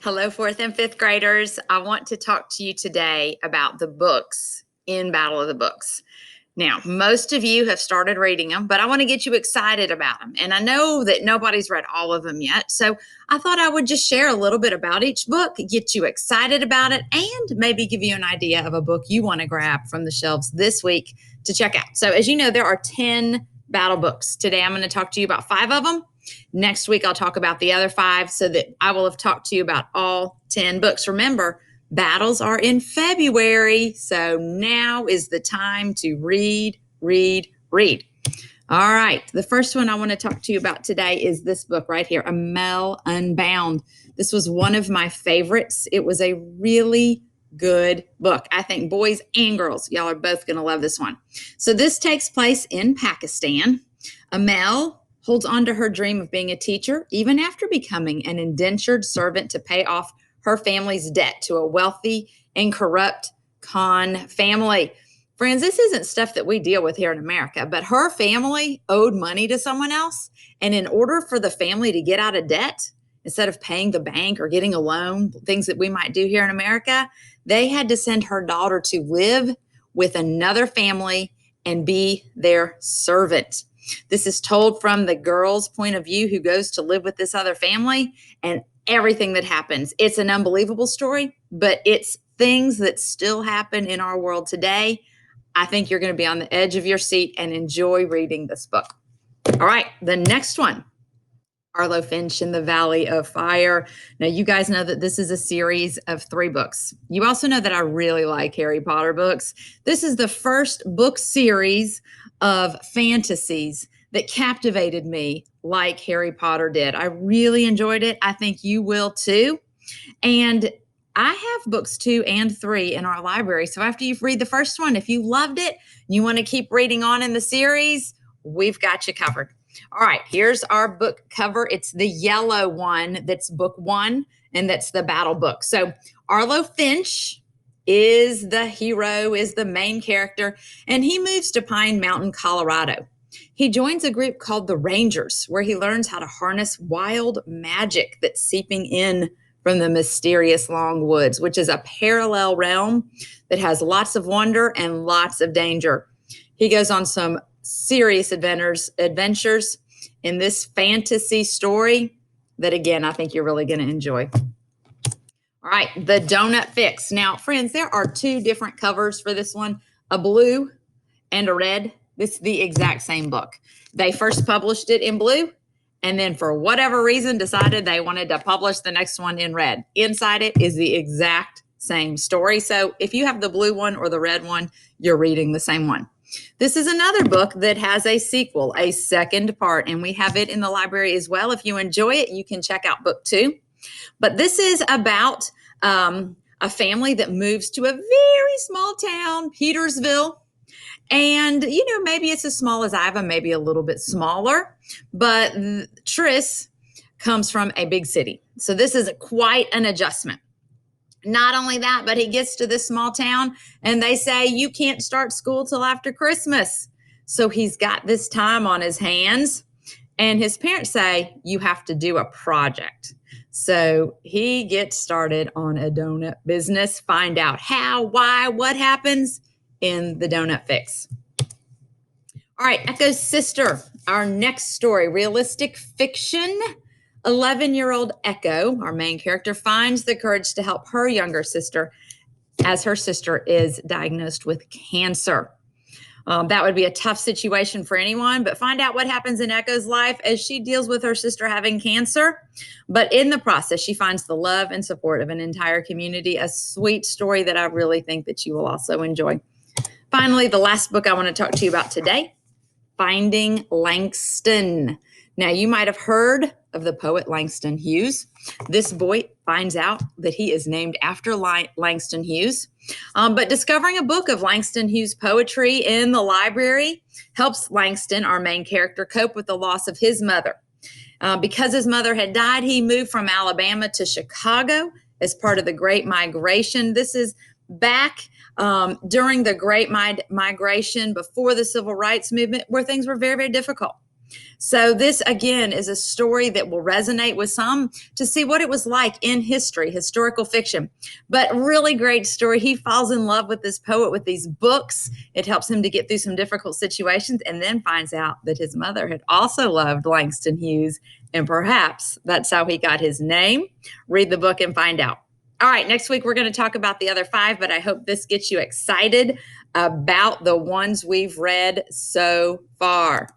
Hello, fourth and fifth graders. I want to talk to you today about the books in Battle of the Books. Now, most of you have started reading them, but I want to get you excited about them. And I know that nobody's read all of them yet. So I thought I would just share a little bit about each book, get you excited about it, and maybe give you an idea of a book you want to grab from the shelves this week to check out. So as you know, there are 10 battle books. Today, I'm going to talk to you about 5 of them. Next week, I'll talk about the other 5 so that I will have talked to you about all 10 books. Remember, battles are in February, so now is the time to read. All right, the first one I want to talk to you about today is this book right here, Amel Unbound. This was one of my favorites. It was a really good book. I think boys and girls, y'all are both going to love this one. So this takes place in Pakistan. Amel holds on to her dream of being a teacher, even after becoming an indentured servant to pay off her family's debt to a wealthy and corrupt Khan family. Friends, this isn't stuff that we deal with here in America, but her family owed money to someone else. And in order for the family to get out of debt, instead of paying the bank or getting a loan, things that we might do here in America, they had to send her daughter to live with another family and be their servant. This is told from the girl's point of view who goes to live with this other family and everything that happens. It's an unbelievable story, but it's things that still happen in our world today. I think you're going to be on the edge of your seat and enjoy reading this book. All right, the next one, Arlo Finch in the Valley of Fire. Now, you guys know that this is a series of 3 books. You also know that I really like Harry Potter books. This is the first book series of fantasies that captivated me like Harry Potter did. I really enjoyed it. I think you will too. And I have books 2 and 3 in our library. So after you read the first one, if you loved it, you want to keep reading on in the series, we've got you covered. All right, here's our book cover. It's the yellow one that's book 1, and that's the battle book. So Arlo Finch is the hero, is the main character, and he moves to Pine Mountain, Colorado. He joins a group called the Rangers, where he learns how to harness wild magic that's seeping in from the mysterious long woods, which is a parallel realm that has lots of wonder and lots of danger. He goes on some serious adventures in this fantasy story that, again, I think you're really going to enjoy. All right, The Donut Fix. Now, friends, there are 2 different covers for this one, a blue and a red. This is the exact same book. They first published it in blue, and then for whatever reason decided they wanted to publish the next one in red. Inside it is the exact same story. So if you have the blue one or the red one, you're reading the same one. This is another book that has a sequel, a second part, and we have it in the library as well. If you enjoy it, you can check out book 2. But this is about a family that moves to a very small town, Petersville. And, you know, maybe it's as small as Iva, maybe a little bit smaller, but Tris comes from a big city. So this is quite an adjustment. Not only that, but he gets to this small town and they say, you can't start school till after Christmas. So he's got this time on his hands, and his parents say, you have to do a project. So he gets started on a donut business, find out how, why, what happens in The Donut Fix. All right, Echo's Sister, our next story, realistic fiction. 11-year-old Echo, our main character, finds the courage to help her younger sister as her sister is diagnosed with cancer. That would be a tough situation for anyone, but find out what happens in Echo's life as she deals with her sister having cancer. But in the process, she finds the love and support of an entire community, a sweet story that I really think that you will also enjoy. Finally, the last book I want to talk to you about today, Finding Langston. Now, you might have heard of the poet Langston Hughes. This boy finds out that he is named after Langston Hughes. But discovering a book of Langston Hughes poetry in the library helps Langston, our main character, cope with the loss of his mother. Because his mother had died, he moved from Alabama to Chicago as part of the Great Migration. This is back during the Great Migration, before the Civil Rights Movement, where things were very, very difficult. So this, again, is a story that will resonate with some to see what it was like in history, historical fiction. But really great story. He falls in love with this poet with these books. It helps him to get through some difficult situations, and then finds out that his mother had also loved Langston Hughes, and perhaps that's how he got his name. Read the book and find out. All right, next week we're going to talk about the other 5, but I hope this gets you excited about the ones we've read so far.